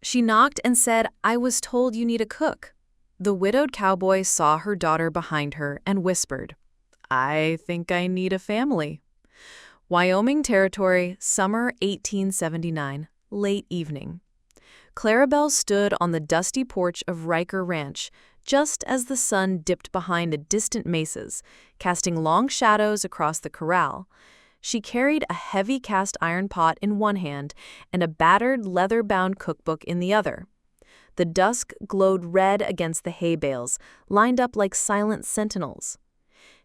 She knocked and said, "I was told you need a cook." The widowed cowboy saw her daughter behind her and whispered, "I think I need a family." Wyoming Territory, summer 1879, late evening. Clarabelle stood on the dusty porch of Riker Ranch just as the sun dipped behind the distant mesas, casting long shadows across the corral. She carried a heavy cast-iron pot in one hand and a battered leather-bound cookbook in the other. The dusk glowed red against the hay bales, lined up like silent sentinels.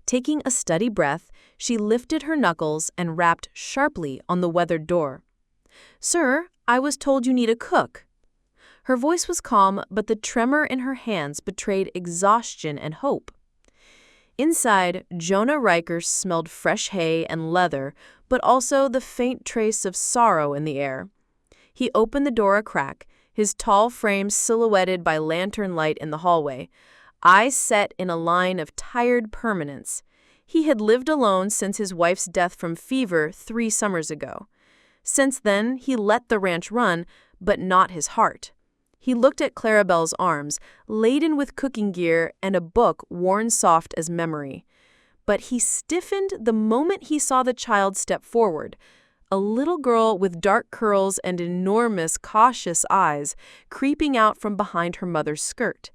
Taking a steady breath, she lifted her knuckles and rapped sharply on the weathered door. "Sir, I was told you need a cook." Her voice was calm, but the tremor in her hands betrayed exhaustion and hope. Inside, Jonah Riker smelled fresh hay and leather, but also the faint trace of sorrow in the air. He opened the door a crack, his tall frame silhouetted by lantern light in the hallway, eyes set in a line of tired permanence. He had lived alone since his wife's death from fever 3 summers ago. Since then, he let the ranch run, but not his heart. He looked at Clarabelle's arms, laden with cooking gear and a book worn soft as memory. But he stiffened the moment he saw the child step forward, a little girl with dark curls and enormous, cautious eyes creeping out from behind her mother's skirt.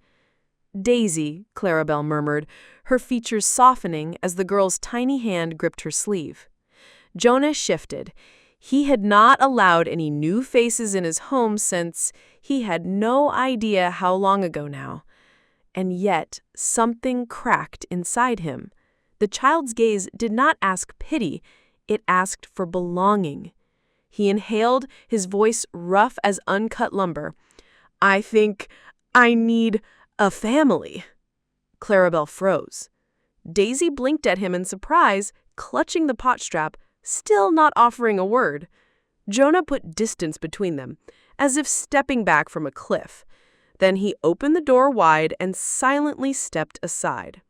"Daisy," Clarabelle murmured, her features softening as the girl's tiny hand gripped her sleeve. Jonah shifted. He had not allowed any new faces in his home since he had no idea how long ago now. And yet, something cracked inside him. The child's gaze did not ask pity, it asked for belonging. He inhaled, his voice rough as uncut lumber. "I think I need a family." Clarabelle froze. Daisy blinked at him in surprise, clutching the pot strap, still not offering a word. Jonah put distance between them, as if stepping back from a cliff. Then he opened the door wide and silently stepped aside.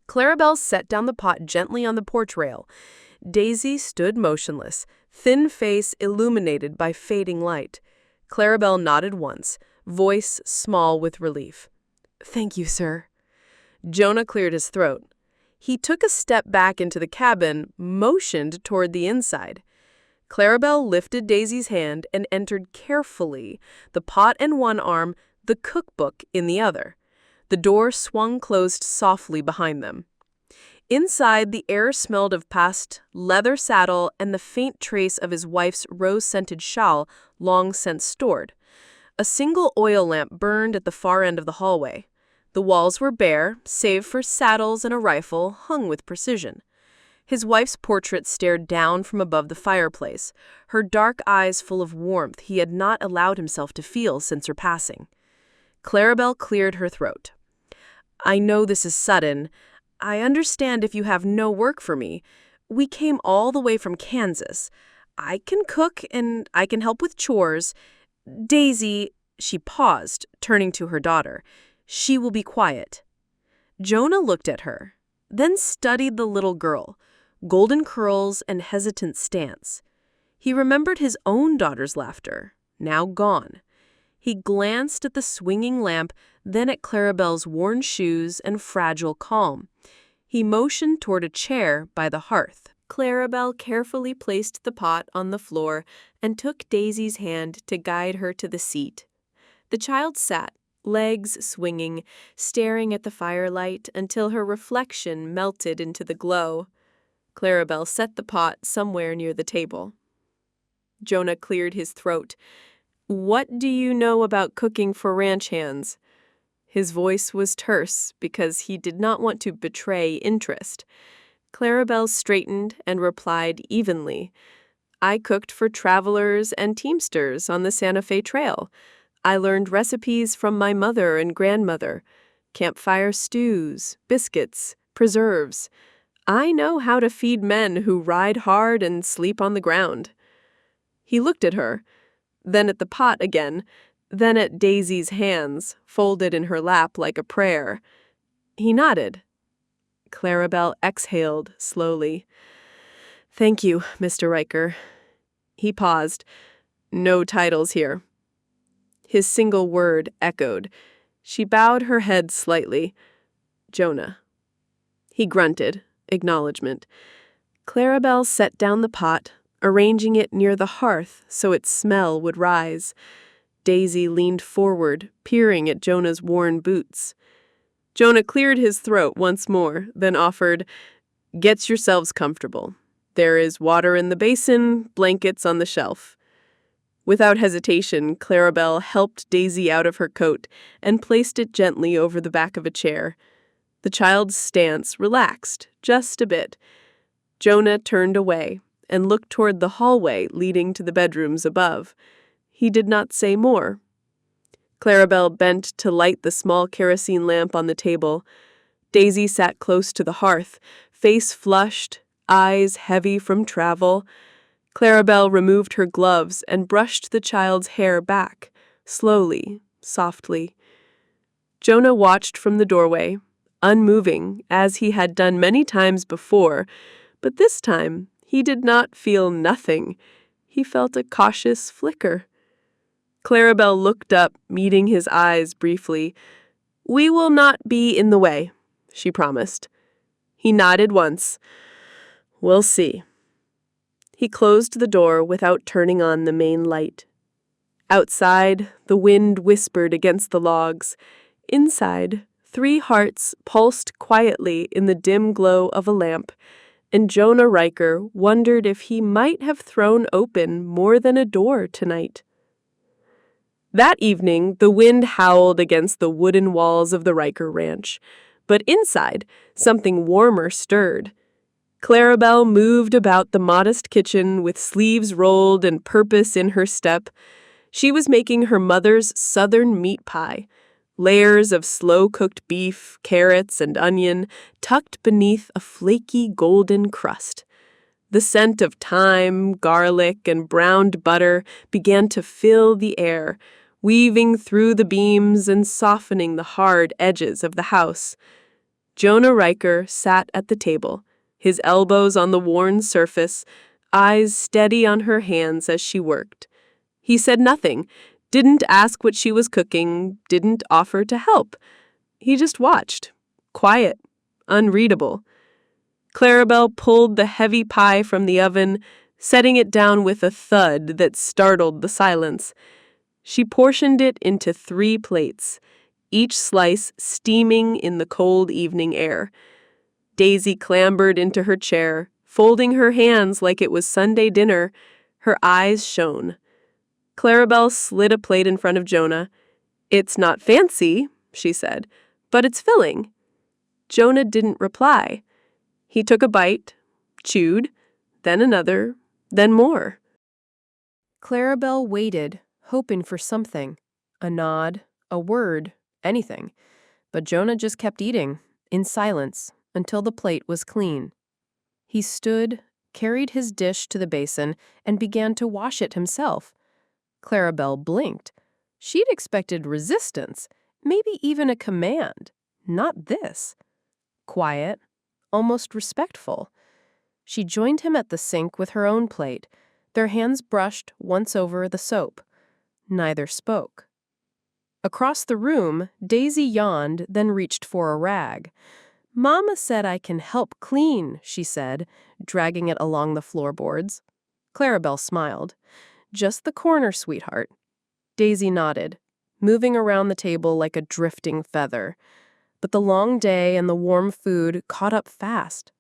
Clarabelle set down the pot gently on the porch rail. Daisy stood motionless, thin face illuminated by fading light. Clarabelle nodded once, voice small with relief. "Thank you, sir." Jonah cleared his throat. He took a step back into the cabin, motioned toward the inside. Clarabelle lifted Daisy's hand and entered carefully, the pot in one arm, the cookbook in the other. The door swung closed softly behind them. Inside, the air smelled of past leather saddle and the faint trace of his wife's rose-scented shawl long since stored. A single oil lamp burned at the far end of the hallway. The walls were bare, save for saddles and a rifle hung with precision. His wife's portrait stared down from above the fireplace, her dark eyes full of warmth he had not allowed himself to feel since her passing. Clarabelle cleared her throat. "I know this is sudden. I understand if you have no work for me. We came all the way from Kansas. I can cook and I can help with chores. Daisy," she paused, turning to her daughter, "she will be quiet." Jonah looked at her, then studied the little girl, golden curls and hesitant stance. He remembered his own daughter's laughter, now gone. He glanced at the swinging lamp, then at Clarabelle's worn shoes and fragile calm. He motioned toward a chair by the hearth. Clarabelle carefully placed the pot on the floor and took Daisy's hand to guide her to the seat. The child sat, legs swinging, staring at the firelight until her reflection melted into the glow. Clarabelle set the pot somewhere near the table. Jonah cleared his throat. "What do you know about cooking for ranch hands?" His voice was terse because he did not want to betray interest. Clarabelle straightened and replied evenly. "I cooked for travelers and teamsters on the Santa Fe Trail. I learned recipes from my mother and grandmother, campfire stews, biscuits, preserves. I know how to feed men who ride hard and sleep on the ground." He looked at her, then at the pot again, then at Daisy's hands, folded in her lap like a prayer. He nodded. Clarabelle exhaled slowly. "Thank you, Mr. Riker." He paused. "No titles here." His single word echoed. She bowed her head slightly. Jonah. He grunted, acknowledgement. Clarabelle set down the pot, arranging it near the hearth so its smell would rise. Daisy leaned forward, peering at Jonah's worn boots. Jonah cleared his throat once more, then offered, "Get yourselves comfortable. There is water in the basin, blankets on the shelf." Without hesitation, Clarabelle helped Daisy out of her coat and placed it gently over the back of a chair. The child's stance relaxed, just a bit. Jonah turned away and looked toward the hallway leading to the bedrooms above. He did not say more. Clarabelle bent to light the small kerosene lamp on the table. Daisy sat close to the hearth, face flushed, eyes heavy from travel. Clarabelle removed her gloves and brushed the child's hair back, slowly, softly. Jonah watched from the doorway, unmoving, as he had done many times before, but this time he did not feel nothing. He felt a cautious flicker. Clarabelle looked up, meeting his eyes briefly. "We will not be in the way," she promised. He nodded once. "We'll see." He closed the door without turning on the main light. Outside, the wind whispered against the logs. Inside, 3 hearts pulsed quietly in the dim glow of a lamp, and Jonah Riker wondered if he might have thrown open more than a door tonight. That evening, the wind howled against the wooden walls of the Riker Ranch, but inside, something warmer stirred. Clarabelle moved about the modest kitchen with sleeves rolled and purpose in her step. She was making her mother's southern meat pie, layers of slow-cooked beef, carrots, and onion tucked beneath a flaky golden crust. The scent of thyme, garlic, and browned butter began to fill the air, weaving through the beams and softening the hard edges of the house. Jonah Riker sat at the table, his elbows on the worn surface, eyes steady on her hands as she worked. He said nothing, didn't ask what she was cooking, didn't offer to help. He just watched, quiet, unreadable. Clarabelle pulled the heavy pie from the oven, setting it down with a thud that startled the silence. She portioned it into 3 plates, each slice steaming in the cold evening air. Daisy clambered into her chair, folding her hands like it was Sunday dinner. Her eyes shone. Clarabelle slid a plate in front of Jonah. "It's not fancy," she said, "but it's filling." Jonah didn't reply. He took a bite, chewed, then another, then more. Clarabelle waited, hoping for something. A nod, a word, anything. But Jonah just kept eating, in silence, until the plate was clean. He stood, carried his dish to the basin, and began to wash it himself. Clarabelle blinked. She'd expected resistance, maybe even a command. Not this. Quiet, almost respectful. She joined him at the sink with her own plate, their hands brushed once over the soap. Neither spoke. Across the room, Daisy yawned, then reached for a rag. "Mama said I can help clean," she said, dragging it along the floorboards. Clarabelle smiled. "Just the corner, sweetheart." Daisy nodded, moving around the table like a drifting feather. But the long day and the warm food caught up fast.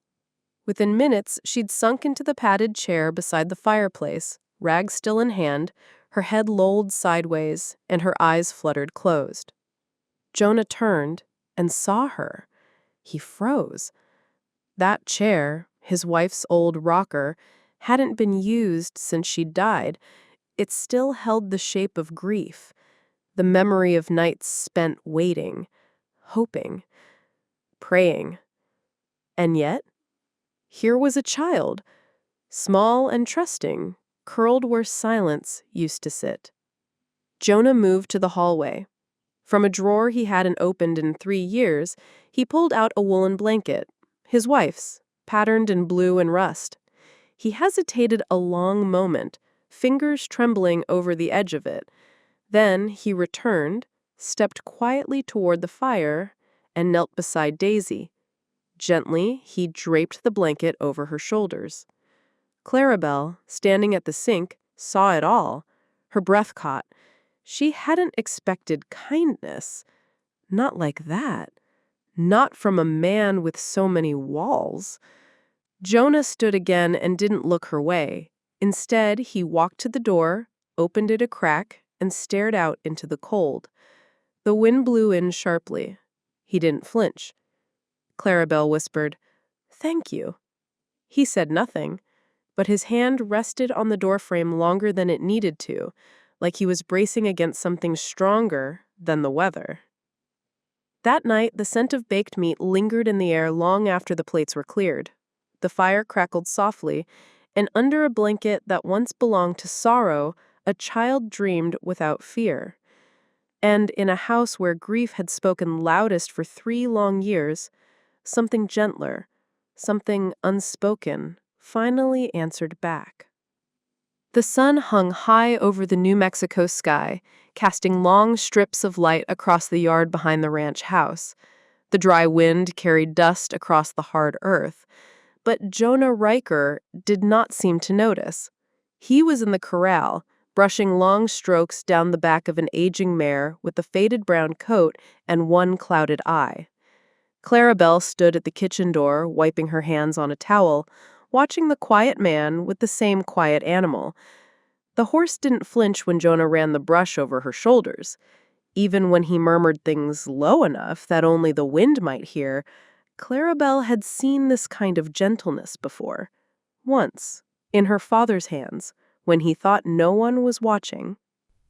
Within minutes, she'd sunk into the padded chair beside the fireplace, rag still in hand, her head lolled sideways, and her eyes fluttered closed. Jonah turned and saw her. He froze. That chair, his wife's old rocker, hadn't been used since she'd died. It still held the shape of grief, the memory of nights spent waiting, hoping, praying. And yet, here was a child, small and trusting, curled where silence used to sit. Jonah moved to the hallway. From a drawer he hadn't opened in 3 years, he pulled out a woolen blanket, his wife's, patterned in blue and rust. He hesitated a long moment, fingers trembling over the edge of it. Then he returned, stepped quietly toward the fire, and knelt beside Daisy. Gently, he draped the blanket over her shoulders. Clarabelle, standing at the sink, saw it all. Her breath caught. She hadn't expected kindness. Not like that. Not from a man with so many walls. Jonah stood again and didn't look her way. Instead, he walked to the door, opened it a crack, and stared out into the cold. The wind blew in sharply. He didn't flinch. Clarabelle whispered, "Thank you." He said nothing, but his hand rested on the doorframe longer than it needed to, like he was bracing against something stronger than the weather. That night, the scent of baked meat lingered in the air long after the plates were cleared. The fire crackled softly, and under a blanket that once belonged to sorrow, a child dreamed without fear. And in a house where grief had spoken loudest for 3 long years, something gentler, something unspoken, finally answered back. The sun hung high over the New Mexico sky, casting long strips of light across the yard behind the ranch house. The dry wind carried dust across the hard earth. But Jonah Riker did not seem to notice. He was in the corral, brushing long strokes down the back of an aging mare with a faded brown coat and one clouded eye. Clarabelle stood at the kitchen door, wiping her hands on a towel, watching the quiet man with the same quiet animal. The horse didn't flinch when Jonah ran the brush over her shoulders. Even when he murmured things low enough that only the wind might hear, Clarabelle had seen this kind of gentleness before. Once, in her father's hands, when he thought no one was watching.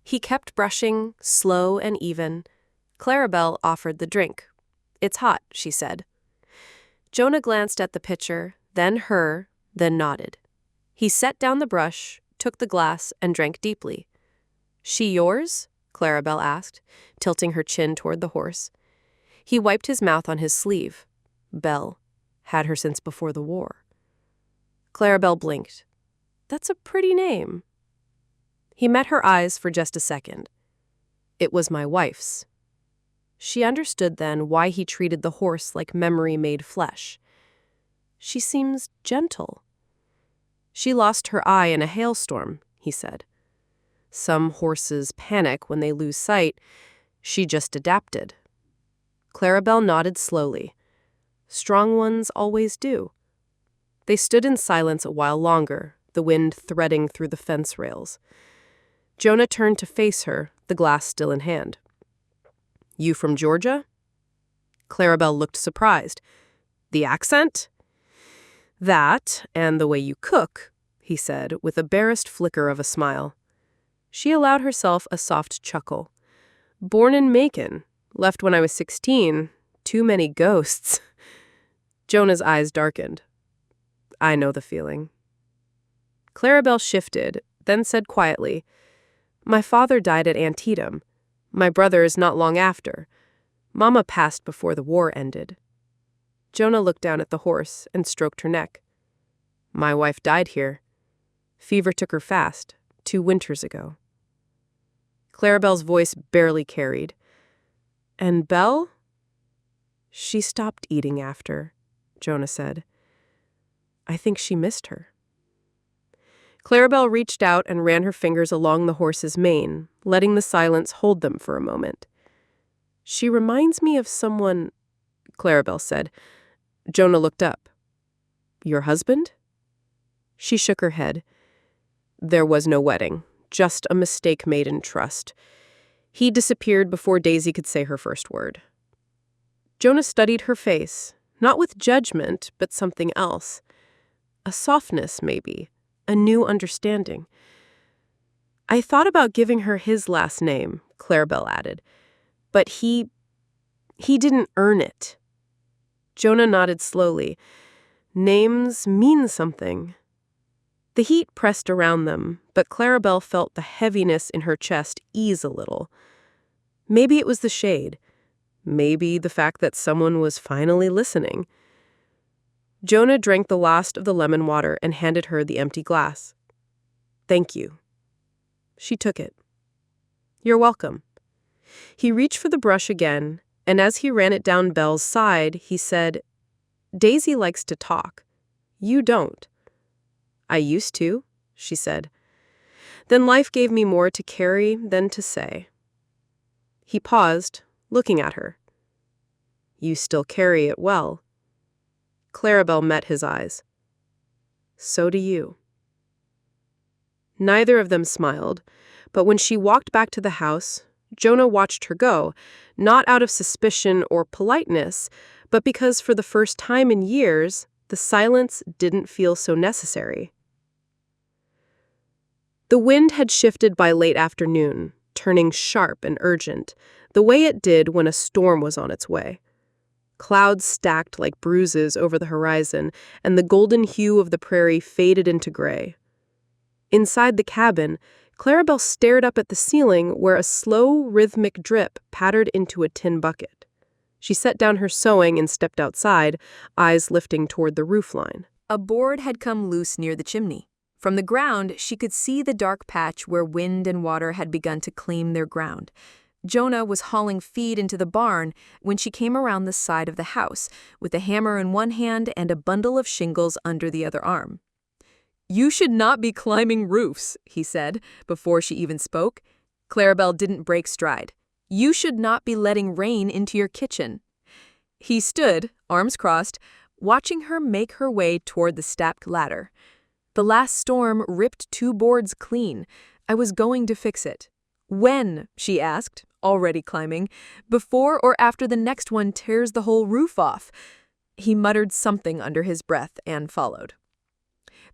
He kept brushing, slow and even. Clarabelle offered the drink. "It's hot," she said. Jonah glanced at the pitcher, then her, then nodded. He set down the brush, took the glass, and drank deeply. "She yours?" Clarabelle asked, tilting her chin toward the horse. He wiped his mouth on his sleeve. "Belle. Had her since before the war." Clarabelle blinked. "That's a pretty name." He met her eyes for just a second. "It was my wife's." She understood then why he treated the horse like memory-made flesh. "She seems gentle." "She lost her eye in a hailstorm," he said. "Some horses panic when they lose sight. She just adapted." Clarabelle nodded slowly. Strong ones always do. They stood in silence a while longer, the wind threading through the fence rails. Jonah turned to face her, the glass still in hand. "You from Georgia?" Clarabelle looked surprised. "The accent?" "That, and the way you cook," he said, with a barest flicker of a smile. She allowed herself a soft chuckle. "Born in Macon. Left when I was 16. Too many ghosts." Jonah's eyes darkened. "I know the feeling." Clarabelle shifted, then said quietly, "My father died at Antietam. My brothers not long after. Mama passed before the war ended." Jonah looked down at the horse and stroked her neck. "My wife died here. Fever took her fast, 2 winters ago." Clarabelle's voice barely carried. "And Belle?" "She stopped eating after," Jonah said. "I think she missed her." Clarabelle reached out and ran her fingers along the horse's mane, letting the silence hold them for a moment. "She reminds me of someone," Clarabelle said. Jonah looked up. "Your husband?" She shook her head. "There was no wedding, just a mistake made in trust. He disappeared before Daisy could say her first word." Jonah studied her face, not with judgment, but something else. A softness, maybe, a new understanding. "I thought about giving her his last name," Clarabelle added, "but he didn't earn it." Jonah nodded slowly. "Names mean something." The heat pressed around them, but Clarabelle felt the heaviness in her chest ease a little. Maybe it was the shade. Maybe the fact that someone was finally listening. Jonah drank the last of the lemon water and handed her the empty glass. "Thank you." She took it. You're welcome. He reached for the brush again, and as he ran it down Belle's side, he said, Daisy likes to talk. You don't. I used to, she said. Then life gave me more to carry than to say. He paused, looking at her. You still carry it well. Clarabelle met his eyes. So do you. Neither of them smiled, but when she walked back to the house, Jonah watched her go, not out of suspicion or politeness, but because for the first time in years, the silence didn't feel so necessary. The wind had shifted by late afternoon, turning sharp and urgent, the way it did when a storm was on its way. Clouds stacked like bruises over the horizon, and the golden hue of the prairie faded into gray. Inside the cabin, Clarabelle stared up at the ceiling where a slow, rhythmic drip pattered into a tin bucket. She set down her sewing and stepped outside, eyes lifting toward the roofline. A board had come loose near the chimney. From the ground, she could see the dark patch where wind and water had begun to claim their ground. Jonah was hauling feed into the barn when she came around the side of the house, with a hammer in one hand and a bundle of shingles under the other arm. "You should not be climbing roofs," he said, before she even spoke. Clarabelle didn't break stride. "You should not be letting rain into your kitchen." He stood, arms crossed, watching her make her way toward the stepped ladder. "The last storm ripped 2 boards clean. I was going to fix it." "When?" she asked, already climbing. "Before or after the next one tears the whole roof off?" He muttered something under his breath and followed.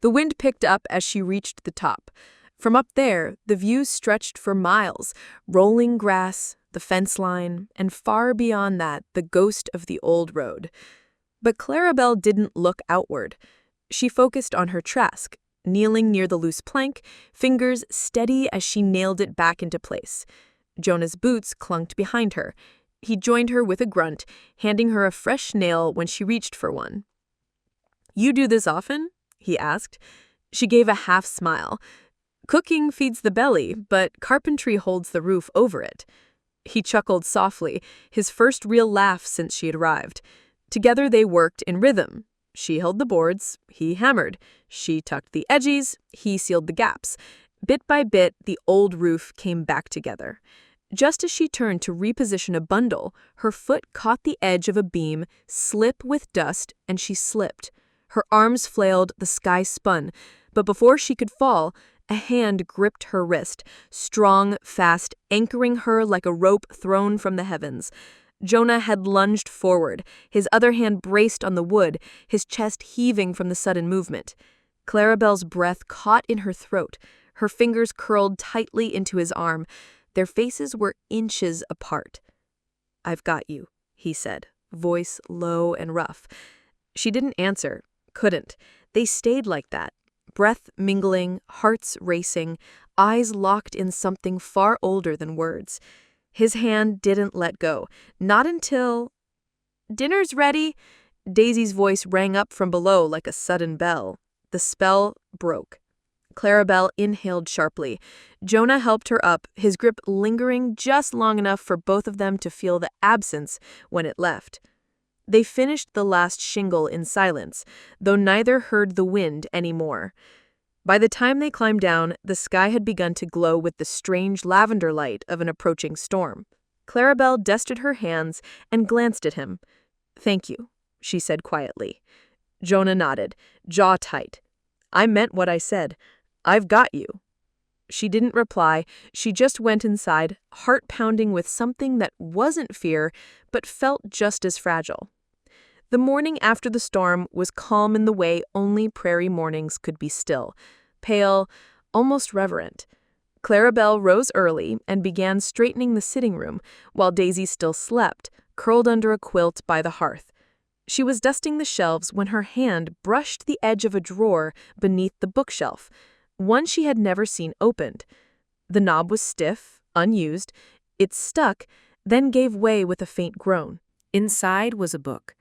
The wind picked up as she reached the top. From up there, the view stretched for miles, rolling grass, the fence line, and far beyond that, the ghost of the old road. But Clarabelle didn't look outward. She focused on her task, kneeling near the loose plank, fingers steady as she nailed it back into place. Jonah's boots clunked behind her. He joined her with a grunt, handing her a fresh nail when she reached for one. "You do this often?" he asked. She gave a half smile. "Cooking feeds the belly, but carpentry holds the roof over it." He chuckled softly, his first real laugh since she had arrived. Together they worked in rhythm. She held the boards, he hammered. She tucked the edges, he sealed the gaps. Bit by bit, the old roof came back together. Just as she turned to reposition a bundle, her foot caught the edge of a beam, slip with dust, and she slipped. Her arms flailed, the sky spun, but before she could fall, a hand gripped her wrist, strong, fast, anchoring her like a rope thrown from the heavens. Jonah had lunged forward, his other hand braced on the wood, his chest heaving from the sudden movement. Clarabelle's breath caught in her throat, her fingers curled tightly into his arm. Their faces were inches apart. "I've got you," he said, voice low and rough. She didn't answer. Couldn't. They stayed like that, breath mingling, hearts racing, eyes locked in something far older than words. His hand didn't let go, not until... "Dinner's ready!" Daisy's voice rang up from below like a sudden bell. The spell broke. Clarabelle inhaled sharply. Jonah helped her up, his grip lingering just long enough for both of them to feel the absence when it left. They finished the last shingle in silence, though neither heard the wind anymore. By the time they climbed down, the sky had begun to glow with the strange lavender light of an approaching storm. Clarabelle dusted her hands and glanced at him. "Thank you," she said quietly. Jonah nodded, jaw tight. "I meant what I said. I've got you." She didn't reply. She just went inside, heart pounding with something that wasn't fear, but felt just as fragile. The morning after the storm was calm in the way only prairie mornings could be still, pale, almost reverent. Clarabelle rose early and began straightening the sitting room, while Daisy still slept, curled under a quilt by the hearth. She was dusting the shelves when her hand brushed the edge of a drawer beneath the bookshelf, one she had never seen opened. The knob was stiff, unused. It stuck, then gave way with a faint groan. Inside was a book.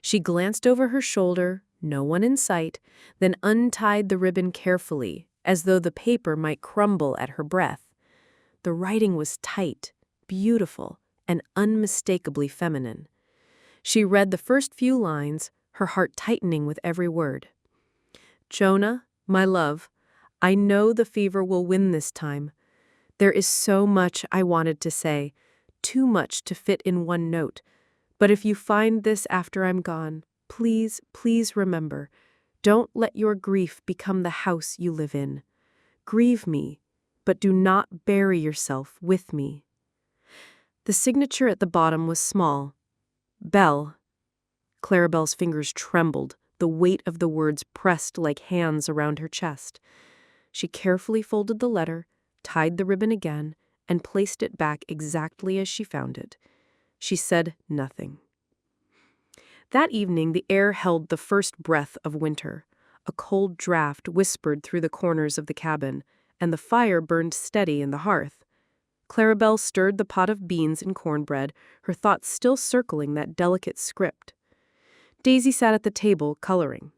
She glanced over her shoulder, no one in sight, then untied the ribbon carefully, as though the paper might crumble at her breath. The writing was tight, beautiful, and unmistakably feminine. She read the first few lines, her heart tightening with every word. Jonah, my love, I know the fever will win this time. There is so much I wanted to say, too much to fit in one note. But if you find this after I'm gone, please, please remember, don't let your grief become the house you live in. Grieve me, but do not bury yourself with me. The signature at the bottom was small. Belle. Clarabelle's fingers trembled, the weight of the words pressed like hands around her chest. She carefully folded the letter, tied the ribbon again, and placed it back exactly as she found it. She said nothing. That evening, the air held the first breath of winter. A cold draft whispered through the corners of the cabin, and the fire burned steady in the hearth. Clarabelle stirred the pot of beans and cornbread, her thoughts still circling that delicate script. Daisy sat at the table, coloring.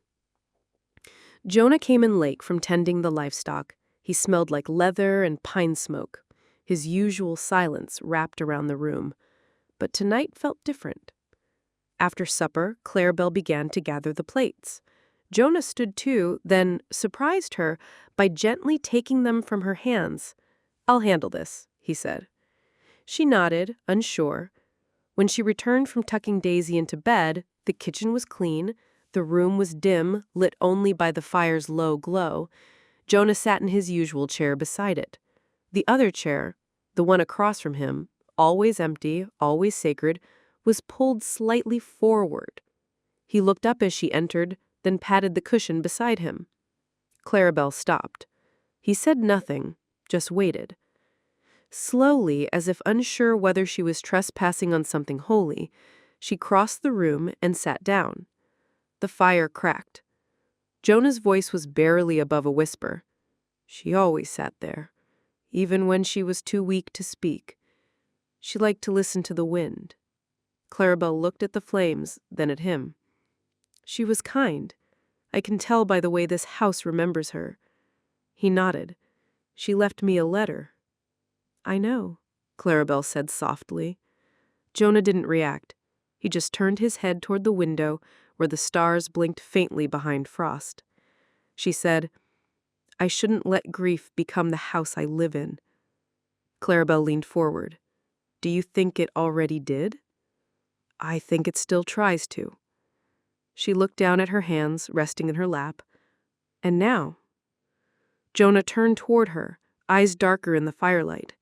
Jonah came in late from tending the livestock. He smelled like leather and pine smoke. His usual silence wrapped around the room. But tonight felt different. After supper, Clarabelle began to gather the plates. Jonah stood too, then surprised her by gently taking them from her hands. "I'll handle this," he said. She nodded, unsure. When she returned from tucking Daisy into bed, the kitchen was clean, the room was dim, lit only by the fire's low glow. Jonah sat in his usual chair beside it. The other chair, the one across from him, always empty, always sacred, was pulled slightly forward. He looked up as she entered, then patted the cushion beside him. Clarabelle stopped. He said nothing, just waited. Slowly, as if unsure whether she was trespassing on something holy, she crossed the room and sat down. The fire cracked. Jonah's voice was barely above a whisper. She always sat there, even when she was too weak to speak. She liked to listen to the wind. Clarabelle looked at the flames, then at him. She was kind. I can tell by the way this house remembers her. He nodded. She left me a letter. I know, Clarabelle said softly. Jonah didn't react. He just turned his head toward the window, where the stars blinked faintly behind frost. She said, I shouldn't let grief become the house I live in. Clarabelle leaned forward. Do you think it already did? I think it still tries to. She looked down at her hands, resting in her lap. And now? Jonah turned toward her, eyes darker in the firelight.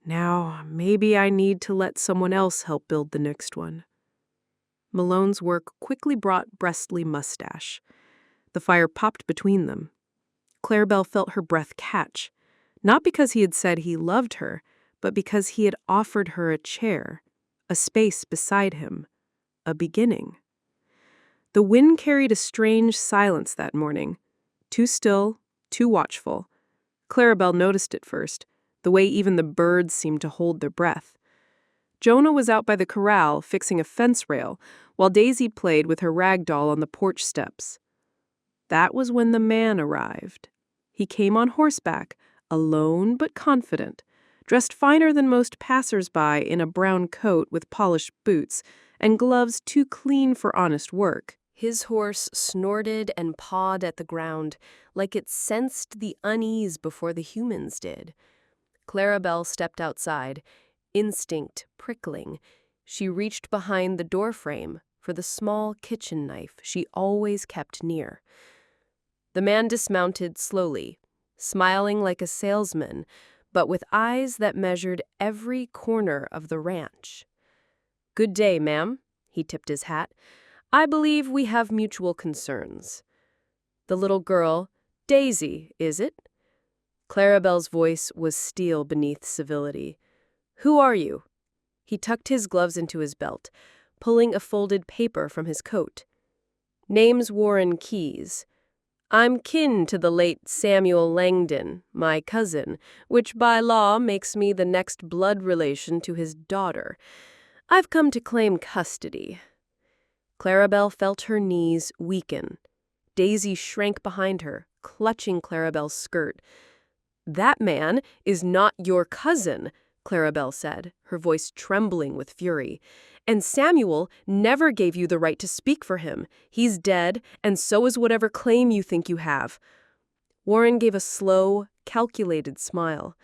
Now, maybe I need to let someone else help build the next one. Malone's work quickly brought bristly mustache. The fire popped between them. Clarabelle felt her breath catch, not because he had said he loved her, but because he had offered her a chair, a space beside him, a beginning. The wind carried a strange silence that morning, too still, too watchful. Clarabelle noticed it first, the way even the birds seemed to hold their breath. Jonah was out by the corral fixing a fence rail, while Daisy played with her rag doll on the porch steps. That was when the man arrived. He came on horseback, alone but confident, dressed finer than most passers-by in a brown coat with polished boots and gloves too clean for honest work. His horse snorted and pawed at the ground, like it sensed the unease before the humans did. Clarabelle stepped outside, instinct prickling. She reached behind the doorframe for the small kitchen knife she always kept near. The man dismounted slowly, smiling like a salesman, but with eyes that measured every corner of the ranch. Good day, ma'am. He tipped his hat. I believe we have mutual concerns. The little girl, Daisy, is it? Clarabelle's voice was steel beneath civility. Who are you? He tucked his gloves into his belt, pulling a folded paper from his coat. Name's Warren Keyes. I'm kin to the late Samuel Langdon, my cousin, which by law makes me the next blood relation to his daughter. I've come to claim custody. Clarabelle felt her knees weaken. Daisy shrank behind her, clutching Clarabelle's skirt. "That man is not your cousin," Clarabelle said, her voice trembling with fury. "And Samuel never gave you the right to speak for him. He's dead, and so is whatever claim you think you have." Warren gave a slow, calculated smile.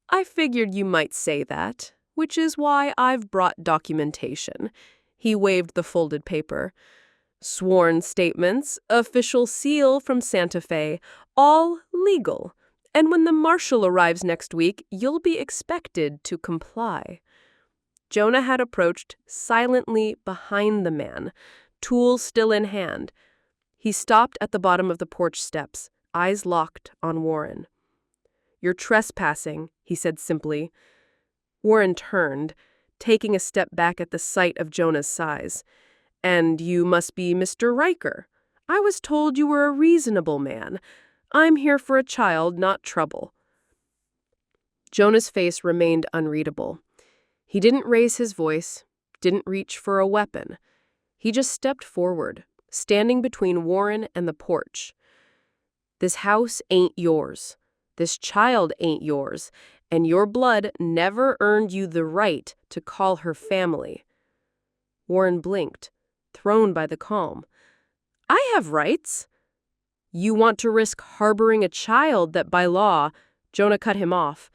"I figured you might say that, which is why I've brought documentation." He waved the folded paper. "Sworn statements, official seal from Santa Fe, all legal. And when the marshal arrives next week, you'll be expected to comply." Jonah had approached silently behind the man, tool still in hand. He stopped at the bottom of the porch steps, eyes locked on Warren. "You're trespassing," he said simply. Warren turned, taking a step back at the sight of Jonah's size. "And you must be Mr. Riker. I was told you were a reasonable man. I'm here for a child, not trouble." Jonah's face remained unreadable. He didn't raise his voice, didn't reach for a weapon. He just stepped forward, standing between Warren and the porch. "This house ain't yours. This child ain't yours, and your blood never earned you the right to call her family." Warren blinked, thrown by the calm. "I have rights." "You want to risk harboring a child that by law—" Jonah cut him off.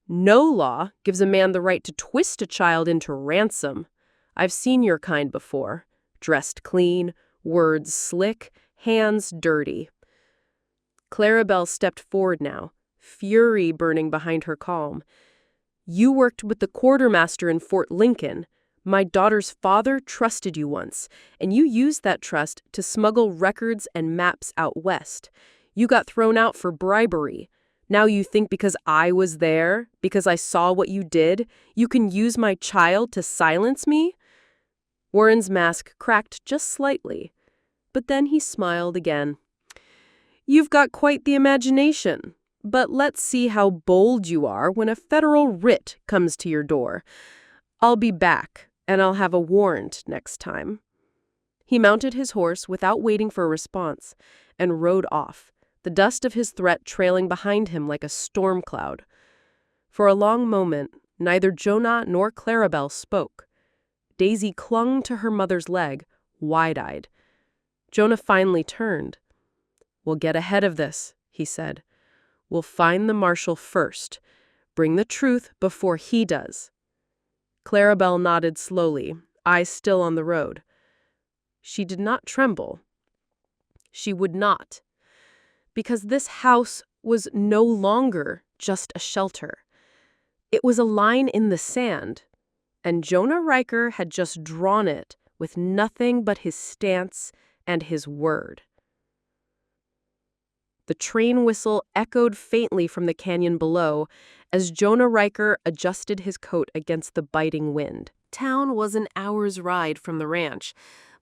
"No law gives a man the right to twist a child into ransom. I've seen your kind before. Dressed clean, words slick, hands dirty." Clarabelle stepped forward now, fury burning behind her calm. "You worked with the quartermaster in Fort Lincoln. My daughter's father trusted you once, and you used that trust to smuggle records and maps out west. You got thrown out for bribery. Now you think because I was there, because I saw what you did, you can use my child to silence me?" Warren's mask cracked just slightly, but then he smiled again. "You've got quite the imagination, but let's see how bold you are when a federal writ comes to your door. I'll be back, and I'll have a warrant next time." He mounted his horse without waiting for a response and rode off, the dust of his threat trailing behind him like a storm cloud. For a long moment, neither Jonah nor Clarabelle spoke. Daisy clung to her mother's leg, wide-eyed. Jonah finally turned. "We'll get ahead of this," he said. "We'll find the marshal first. Bring the truth before he does." Clarabelle nodded slowly, eyes still on the road. She did not tremble. She would not. Because this house was no longer just a shelter. It was a line in the sand, and Jonah Riker had just drawn it with nothing but his stance and his word. The train whistle echoed faintly from the canyon below as Jonah Riker adjusted his coat against the biting wind. Town was an hour's ride from the ranch,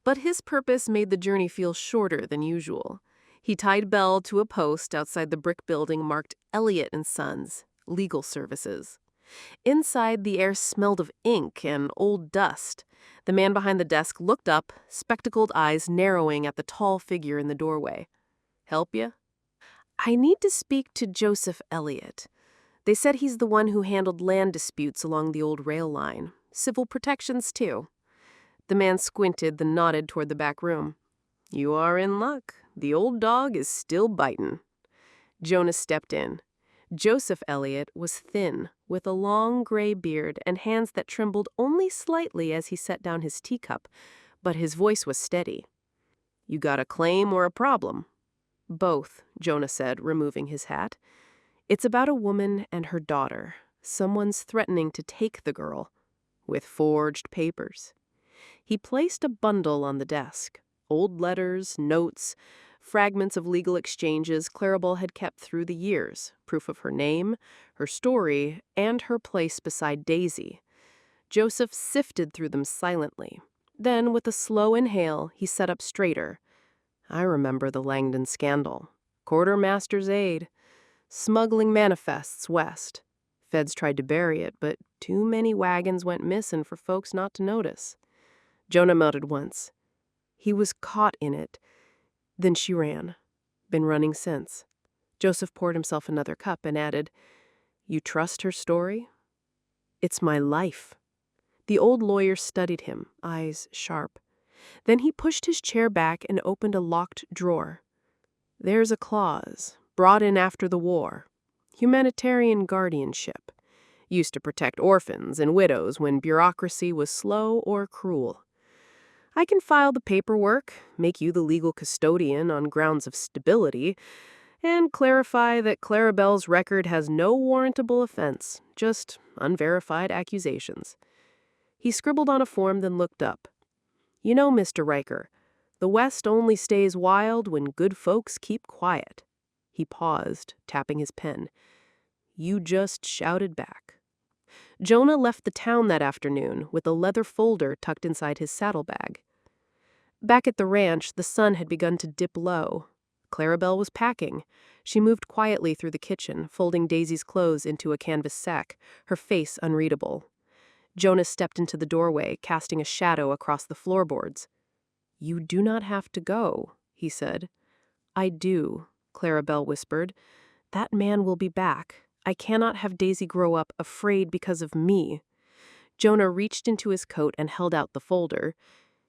but his purpose made the journey feel shorter than usual. He tied Belle to a post outside the brick building marked Elliott & Sons, Legal Services. Inside, the air smelled of ink and old dust. The man behind the desk looked up, spectacled eyes narrowing at the tall figure in the doorway. "Help you?" "I need to speak to Joseph Elliott. They said he's the one who handled land disputes along the old rail line. Civil protections, too." The man squinted, then nodded toward the back room. "You are in luck. The old dog is still biting." Jonah stepped in. Joseph Elliott was thin, with a long gray beard and hands that trembled only slightly as he set down his teacup, but his voice was steady. "You got a claim or a problem?" "Both," Jonah said, removing his hat. "It's about a woman and her daughter. Someone's threatening to take the girl." "With forged papers." He placed a bundle on the desk. Old letters, notes, fragments of legal exchanges Clarabelle had kept through the years, proof of her name, her story, and her place beside Daisy. Joseph sifted through them silently. Then, with a slow inhale, he sat up straighter. "I remember the Langdon scandal. Quartermaster's aide. Smuggling manifests west. Feds tried to bury it, but too many wagons went missing for folks not to notice." Jonah melted once. He was caught in it. Then she ran. Been running since. Joseph poured himself another cup and added, "You trust her story?" "It's my life." The old lawyer studied him, eyes sharp. Then he pushed his chair back and opened a locked drawer. "There's a clause, brought in after the war. Humanitarian guardianship. Used to protect orphans and widows when bureaucracy was slow or cruel. I can file the paperwork, make you the legal custodian on grounds of stability, and clarify that Clarabelle's record has no warrantable offense, just unverified accusations." He scribbled on a form, then looked up. "You know, Mr. Riker, the West only stays wild when good folks keep quiet." He paused, tapping his pen. "You just shouted back." Jonah left the town that afternoon with a leather folder tucked inside his saddlebag. Back at the ranch, the sun had begun to dip low. Clarabelle was packing. She moved quietly through the kitchen, folding Daisy's clothes into a canvas sack, her face unreadable. Jonah stepped into the doorway, casting a shadow across the floorboards. "You do not have to go," he said. "I do," Clarabelle whispered. "That man will be back. I cannot have Daisy grow up afraid because of me." Jonah reached into his coat and held out the folder.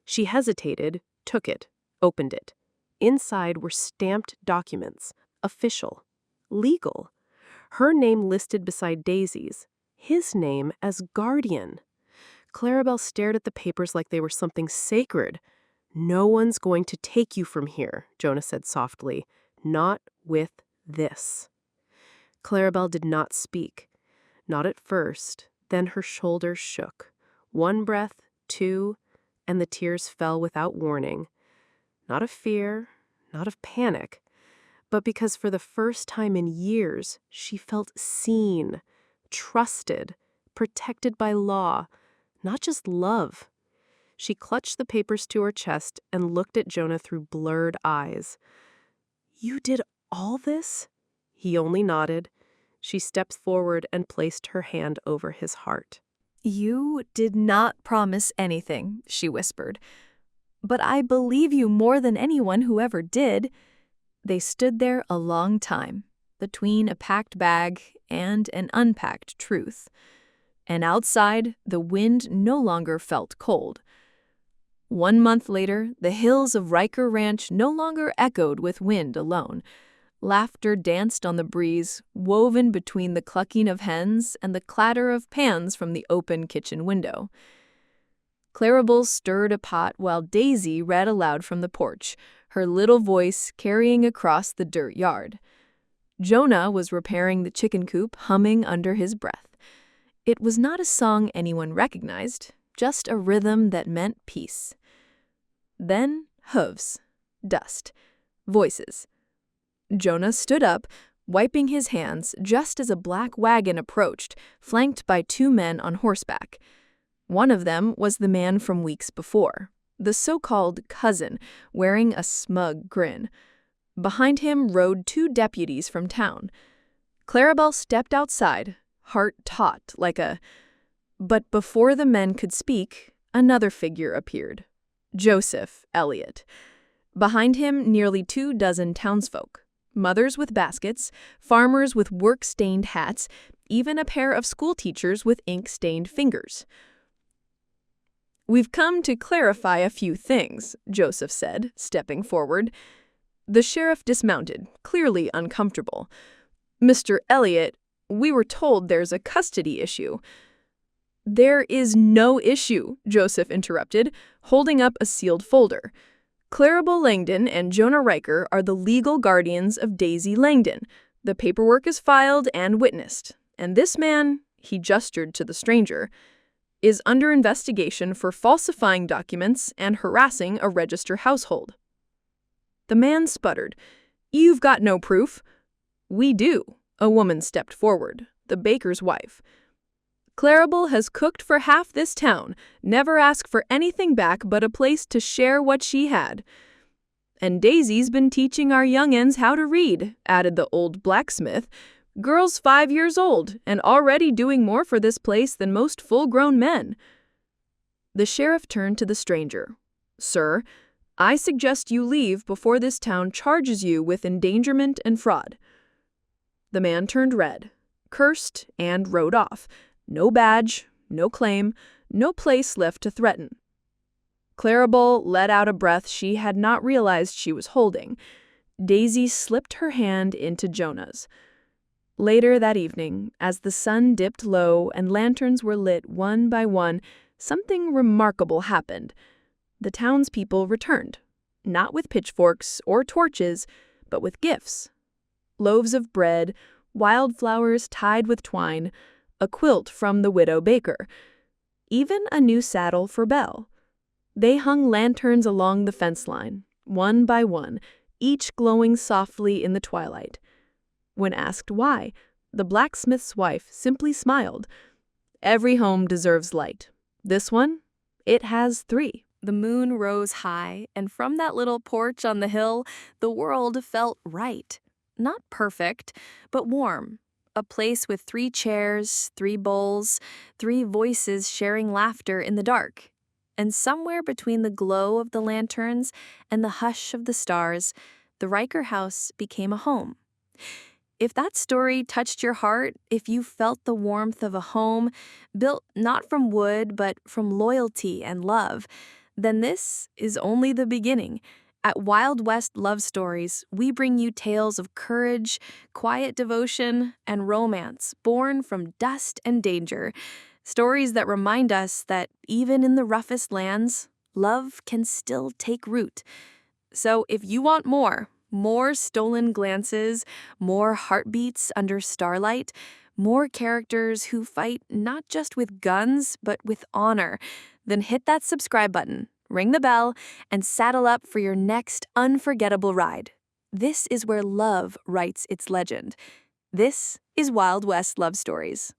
She hesitated, took it, opened it. Inside were stamped documents, official, legal. Her name listed beside Daisy's, his name as guardian. Clarabelle stared at the papers like they were something sacred. "No one's going to take you from here," Jonah said softly. "Not with this." Clarabelle did not speak. Not at first. Then her shoulders shook. One breath, two, and the tears fell without warning. Not of fear, not of panic, but because for the first time in years, she felt seen, trusted, protected by law, not just love. She clutched the papers to her chest and looked at Jonah through blurred eyes. "You did all this?" He only nodded. She stepped forward and placed her hand over his heart. "You did not promise anything," she whispered. "But I believe you more than anyone who ever did." They stood there a long time, between a packed bag and an unpacked truth. And outside, the wind no longer felt cold. 1 month later, the hills of Riker Ranch no longer echoed with wind alone. Laughter danced on the breeze, woven between the clucking of hens and the clatter of pans from the open kitchen window. Clarabelle stirred a pot while Daisy read aloud from the porch, her little voice carrying across the dirt yard. Jonah was repairing the chicken coop, humming under his breath. It was not a song anyone recognized, just a rhythm that meant peace. Then hooves, dust, voices. Jonah stood up, wiping his hands just as a black wagon approached, flanked by 2 men on horseback. One of them was the man from weeks before, the so-called cousin, wearing a smug grin. Behind him rode 2 deputies from town. Clarabelle stepped outside, heart taut like a... But before the men could speak, another figure appeared. Joseph Elliot. Behind him, nearly 2 dozen townsfolk. Mothers with baskets, farmers with work-stained hats, even a pair of schoolteachers with ink-stained fingers. "We've come to clarify a few things," Joseph said, stepping forward. The sheriff dismounted, clearly uncomfortable. "Mr. Elliot, we were told there's a custody issue." "There is no issue," Joseph interrupted, holding up a sealed folder. "Clarabelle Langdon and Jonah Riker are the legal guardians of Daisy Langdon. The paperwork is filed and witnessed. And this man," he gestured to the stranger, "is under investigation for falsifying documents and harassing a registered household." The man sputtered. "You've got no proof." "We do." A woman stepped forward, the baker's wife. "Clarabelle has cooked for half this town, never asked for anything back but a place to share what she had. And Daisy's been teaching our young'uns how to read," added the old blacksmith. "Girl's 5 years old and already doing more for this place than most full-grown men." The sheriff turned to the stranger. "Sir, I suggest you leave before this town charges you with endangerment and fraud." The man turned red, cursed, and rode off. No badge, no claim, no place left to threaten. Clarabelle let out a breath she had not realized she was holding. Daisy slipped her hand into Jonah's. Later that evening, as the sun dipped low and lanterns were lit one by one, something remarkable happened. The townspeople returned, not with pitchforks or torches, but with gifts. Loaves of bread, wildflowers tied with twine, a quilt from the widow baker, even a new saddle for Belle. They hung lanterns along the fence line, one by one, each glowing softly in the twilight. When asked why, the blacksmith's wife simply smiled. Every home deserves light. This one, it has 3. The moon rose high, and from that little porch on the hill, the world felt right. Not perfect, but warm. A place with 3 chairs, 3 bowls, 3 voices sharing laughter in the dark. And somewhere between the glow of the lanterns and the hush of the stars, the Riker house became a home. If that story touched your heart, if you felt the warmth of a home built not from wood but from loyalty and love, then this is only the beginning. At Wild West Love Stories, we bring you tales of courage, quiet devotion, and romance born from dust and danger. Stories that remind us that even in the roughest lands, love can still take root. So if you want more stolen glances, more heartbeats under starlight, more characters who fight not just with guns, but with honor, then hit that subscribe button, ring the bell, and saddle up for your next unforgettable ride. This is where love writes its legend. This is Wild West Love Stories.